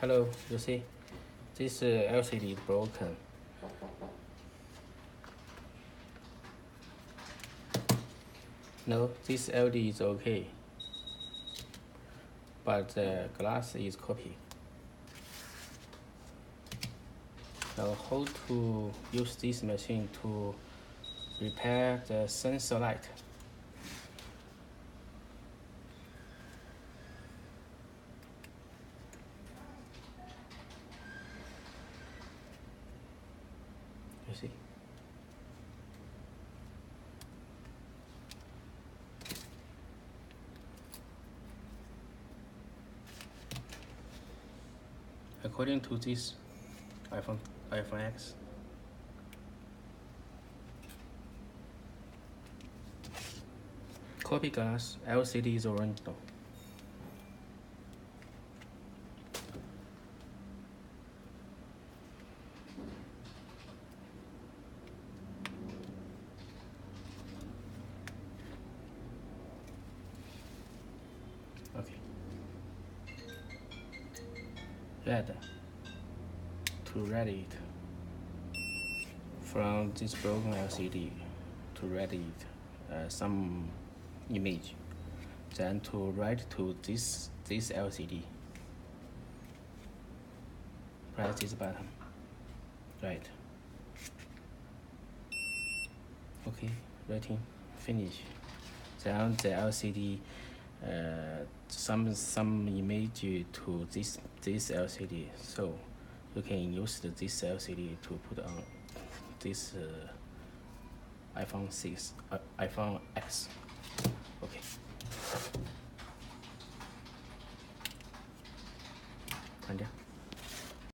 Hello, you see, this LCD is broken. No, this LED is okay, but the glass is copied. Now, how to use this machine to repair the sensor light? You see? According to this iPhone X, copy glass LCD is original. Okay. Red to read it from this broken LCD to read it some image, then to write to this LCD. Press this button. Right. Okay, writing finish. Then the LCD some image to this LCD, so you can use this LCD to put on this iPhone X. Okay. 关掉。